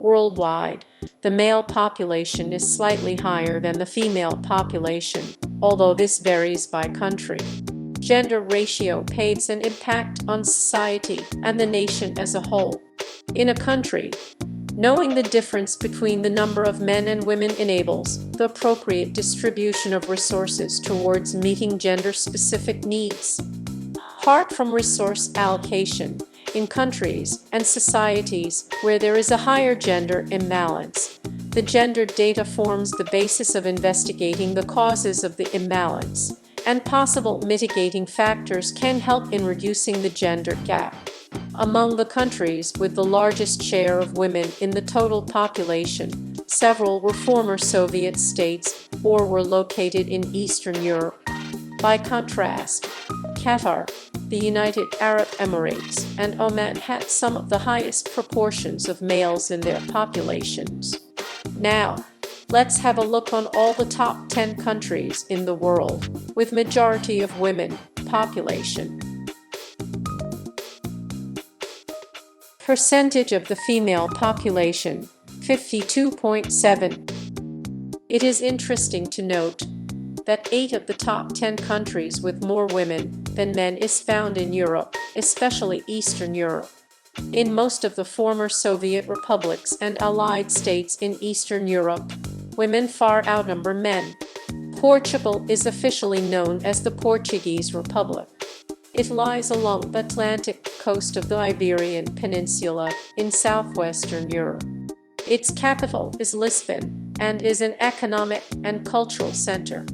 Worldwide, the male population is slightly higher than the female population, although this varies by country. Gender ratio paves an impact on society and the nation as a whole. In a country, knowing the difference between the number of men and women enables the appropriate distribution of resources towards meeting gender-specific needs. Apart from resource allocation, in countries and societies where there is a higher gender imbalance, the gender data forms the basis of investigating the causes of the imbalance, and possible mitigating factors can help in reducing the gender gap. Among the countries with the largest share of women in the total population, several were former Soviet states or were located in Eastern Europe. By contrast, Qatar, the United Arab Emirates, and Oman had some of the highest proportions of males in their populations. Now, let's have a look on all the top 10 countries in the world with majority of women population. Percentage of the female population, 52.7. It is interesting to note that 8 of the top 10 countries with more women than men is found in Europe, especially Eastern Europe. In most of the former Soviet republics and allied states in Eastern Europe, women far outnumber men. Portugal is officially known as the Portuguese Republic. It lies along the Atlantic coast of the Iberian Peninsula in southwestern Europe. Its capital is Lisbon and is an economic and cultural center.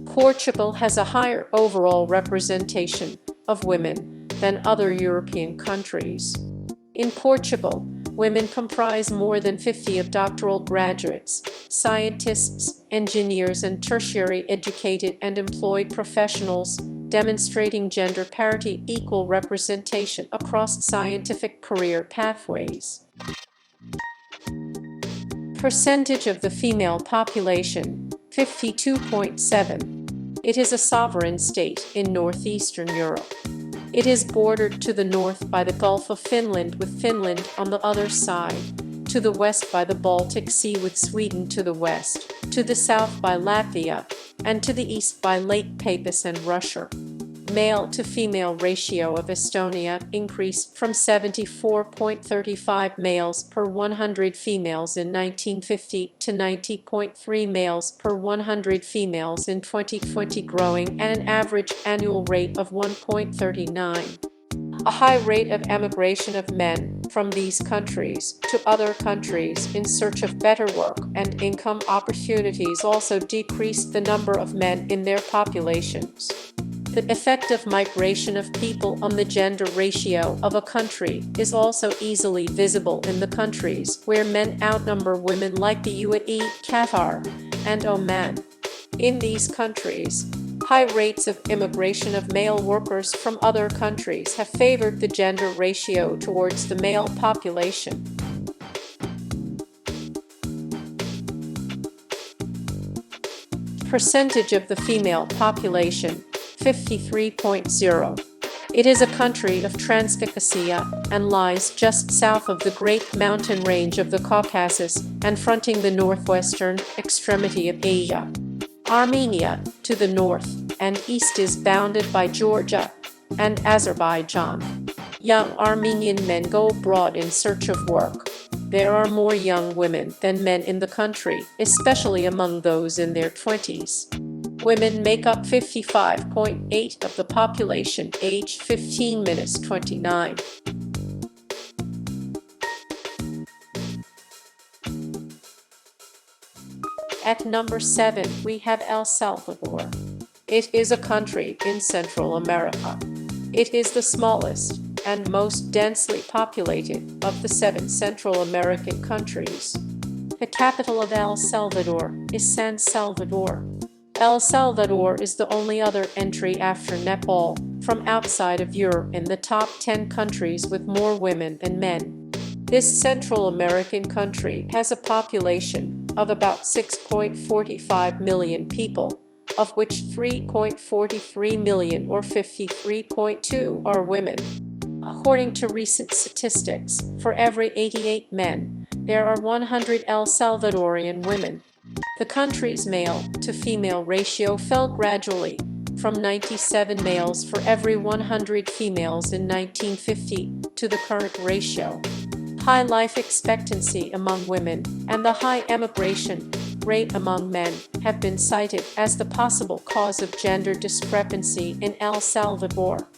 Portugal has a higher overall representation of women than other European countries. In Portugal, women comprise more than 50% of doctoral graduates, scientists, engineers, and tertiary educated and employed professionals, demonstrating gender parity equal representation across scientific career pathways. Percentage of the female population, 52.7. It is a sovereign state in northeastern Europe. It is bordered to the north by the Gulf of Finland with Finland on the other side, to the west by the Baltic Sea with Sweden to the west, to the south by Latvia, and to the east by Lake Peipus and Russia. Male-to-female ratio of Estonia increased from 74.35 males per 100 females in 1950 to 90.3 males per 100 females in 2020, growing at an average annual rate of 1.39. A high rate of emigration of men from these countries to other countries in search of better work and income opportunities also decreased the number of men in their populations. The effect of migration of people on the gender ratio of a country is also easily visible in the countries where men outnumber women, like the UAE, Qatar, and Oman. In these countries, high rates of immigration of male workers from other countries have favored the gender ratio towards the male population. Percentage of the female population, 53.0. It is a country of Transcaucasia and lies just south of the great mountain range of the Caucasus and fronting the northwestern extremity of Asia. Armenia, to the north and east, is bounded by Georgia and Azerbaijan. Young Armenian men go abroad in search of work. There are more young women than men in the country, especially among those in their 20s. Women make up 55.8% of the population aged 15–29. At number 7, we have El Salvador. It is a country in Central America. It is the smallest and most densely populated of the 7 Central American countries. The capital of El Salvador is San Salvador. El Salvador is the only other entry after Nepal from outside of Europe in the top 10 countries with more women than men. This Central American country has a population of about 6.45 million people, of which 3.43 million or 53.2% are women. According to recent statistics, for every 88 men, there are 100 El Salvadorian women. The country's male-to-female ratio fell gradually, from 97 males for every 100 females in 1950 to the current ratio. High life expectancy among women and the high emigration rate among men have been cited as the possible cause of gender discrepancy in El Salvador.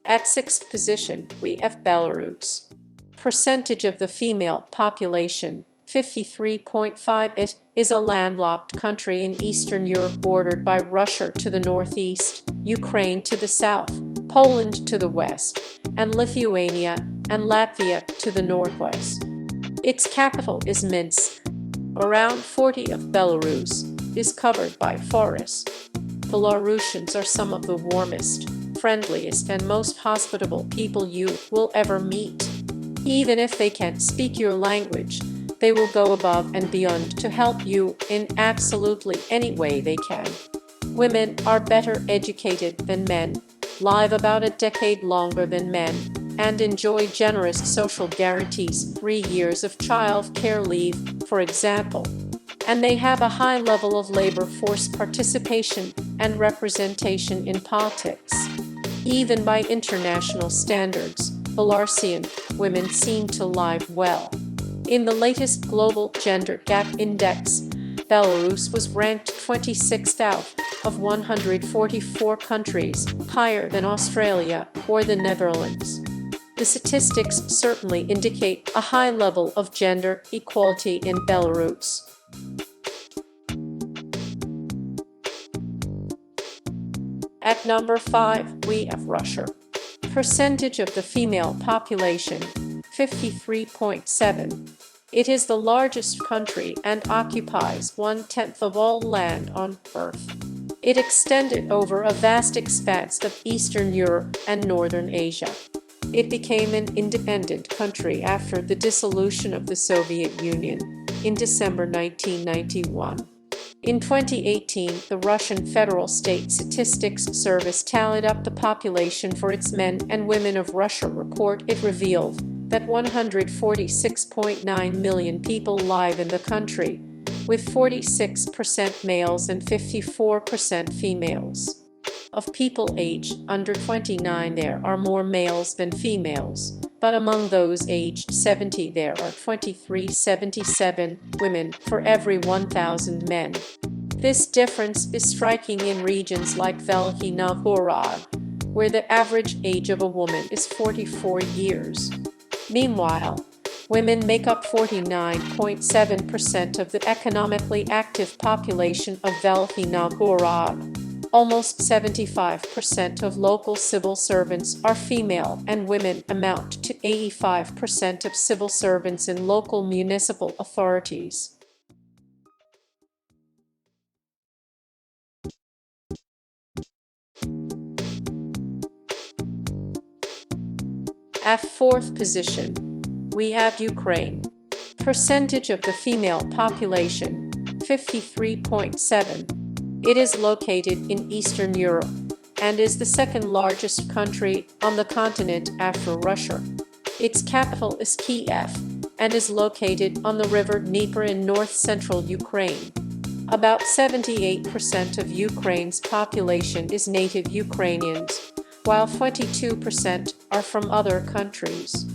At sixth position, we have Belarus. Percentage of the female population, 53.5. It is a landlocked country in Eastern Europe bordered by Russia to the northeast, Ukraine to the south, Poland to the west, and Lithuania and Latvia to the northwest. Its capital is Minsk. Around 40% of Belarus is covered by forests. Belarusians are some of the warmest, friendliest, and most hospitable people you will ever meet. Even if they can't speak your language, they will go above and beyond to help you in absolutely any way they can. Women are better educated than men, live about a decade longer than men, and enjoy generous social guarantees, 3 years of child care leave, for example. And they have a high level of labor force participation and representation in politics. Even by international standards, Belarusian women seem to live well. In the latest Global Gender Gap Index, Belarus was ranked 26th out of 144 countries, higher than Australia or the Netherlands. The statistics certainly indicate a high level of gender equality in Belarus. At number 5, we have Russia. Percentage of the female population, 53.7. It is the largest country and occupies 1/10 of all land on Earth. It extended over a vast expanse of Eastern Europe and Northern Asia. It became an independent country after the dissolution of the Soviet Union in December 1991. In 2018, the Russian Federal State Statistics Service tallied up the population for its men and women of Russia report. It revealed that 146.9 million people live in the country, with 46% males and 54% females. Of people aged under 29, there are more males than females, but among those aged 70, there are 23.77 women for every 1,000 men. This difference is striking in regions like Veliki Novgorod, where the average age of a woman is 44 years. Meanwhile, women make up 49.7% of the economically active population of Veliki Novgorod. Almost 75% of local civil servants are female, and women amount to 85% of civil servants in local municipal authorities. At fourth position, we have Ukraine. Percentage of the female population, 53.7. It is located in Eastern Europe and is the second largest country on the continent after Russia. Its capital is Kiev and is located on the river Dnieper in north-central Ukraine. About 78% of Ukraine's population is native Ukrainians, while 22% are from other countries.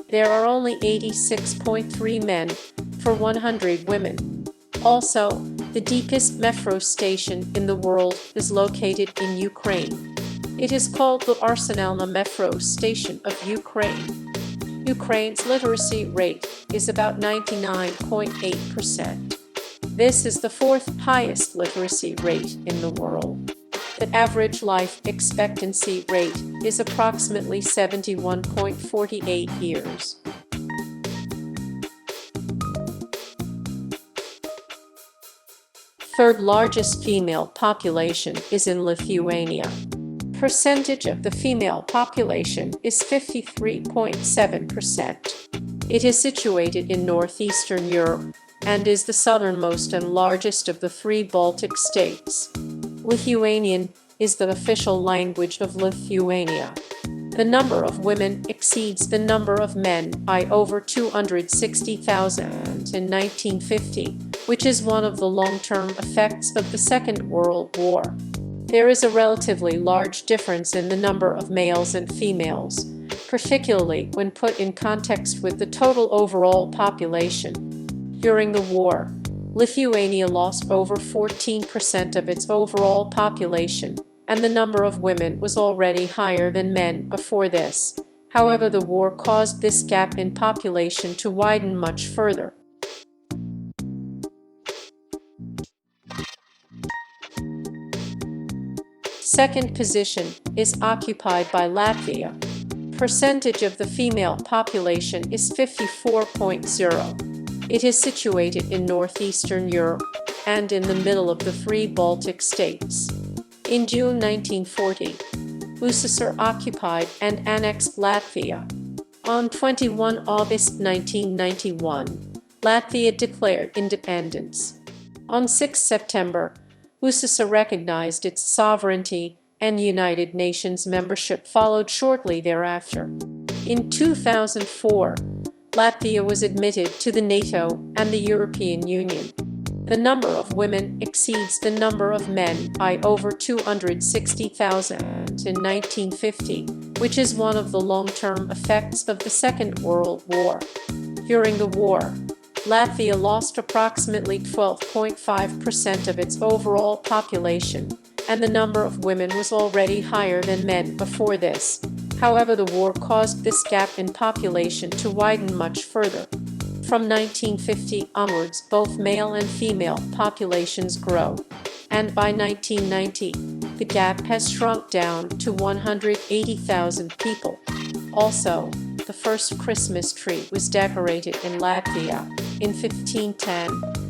There are only 86.3 men for 100 women. Also, the deepest metro station in the world is located in Ukraine. It is called the Arsenalna metro station of Ukraine. Ukraine's literacy rate is about 99.8%. This is the fourth highest literacy rate in the world. The average life expectancy rate is approximately 71.48 years. Third largest female population is in Lithuania. Percentage of the female population is 53.7%. It is situated in northeastern Europe and is the southernmost and largest of the 3 Baltic states. Lithuanian is the official language of Lithuania. The number of women exceeds the number of men by over 260,000 in 1950, which is one of the long-term effects of the Second World War. There is a relatively large difference in the number of males and females, particularly when put in context with the total overall population. During the war, Lithuania lost over 14% of its overall population, and the number of women was already higher than men before this. However, the war caused this gap in population to widen much further. Second position is occupied by Latvia. Percentage of the female population is 54.0. It is situated in northeastern Europe and in the middle of the three Baltic states. In June 1940, USSR occupied and annexed Latvia. On 21 August 1991, Latvia declared independence. On 6 September, USSR recognized its sovereignty, and United Nations membership followed shortly thereafter. In 2004, Latvia was admitted to the NATO and the European Union. The number of women exceeds the number of men by over 260,000 in 1950, which is one of the long-term effects of the Second World War. During the war, Latvia lost approximately 12.5% of its overall population, and the number of women was already higher than men before this. However, the war caused this gap in population to widen much further. From 1950 onwards, both male and female populations grow, and by 1990, the gap has shrunk down to 180,000 people. Also, the first Christmas tree was decorated in Latvia in 1510.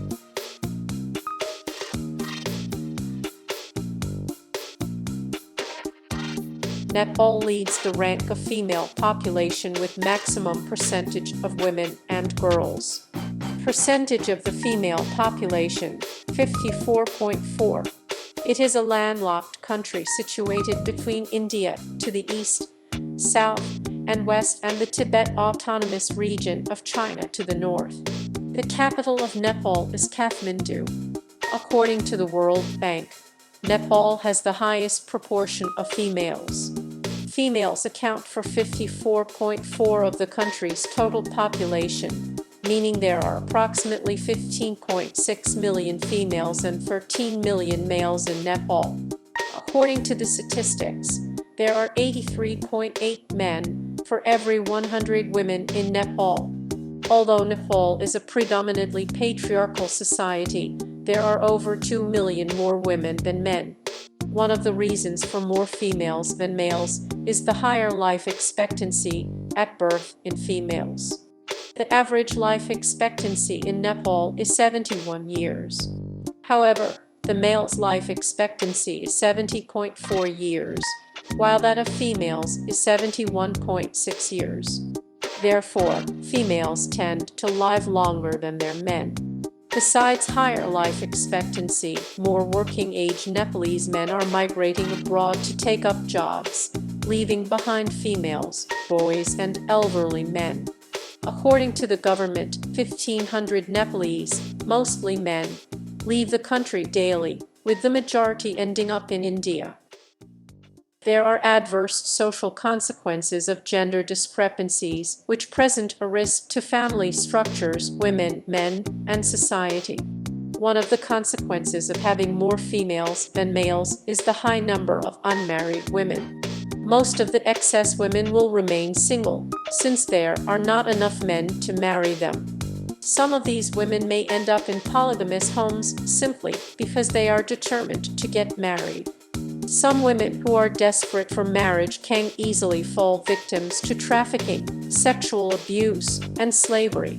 Nepal leads the rank of female population with maximum percentage of women and girls. Percentage of the female population, 54.4. It is a landlocked country situated between India to the east, south, and west, and the Tibet Autonomous Region of China to the north. The capital of Nepal is Kathmandu. According to the World Bank, Nepal has the highest proportion of females. Females account for 54.4% of the country's total population, meaning there are approximately 15.6 million females and 13 million males in Nepal. According to the statistics, there are 83.8 men for every 100 women in Nepal. Although Nepal is a predominantly patriarchal society, there are over 2 million more women than men. One of the reasons for more females than males is the higher life expectancy at birth in females. The average life expectancy in Nepal is 71 years. However, the male's life expectancy is 70.4 years, while that of females is 71.6 years. Therefore, females tend to live longer than their men. Besides higher life expectancy, more working-age Nepalese men are migrating abroad to take up jobs, leaving behind females, boys, and elderly men. According to the government, 1,500 Nepalese, mostly men, leave the country daily, with the majority ending up in India. There are adverse social consequences of gender discrepancies, which present a risk to family structures, women, men, and society. One of the consequences of having more females than males is the high number of unmarried women. Most of the excess women will remain single, since there are not enough men to marry them. Some of these women may end up in polygamous homes simply because they are determined to get married. Some women who are desperate for marriage can easily fall victims to trafficking, sexual abuse, and slavery.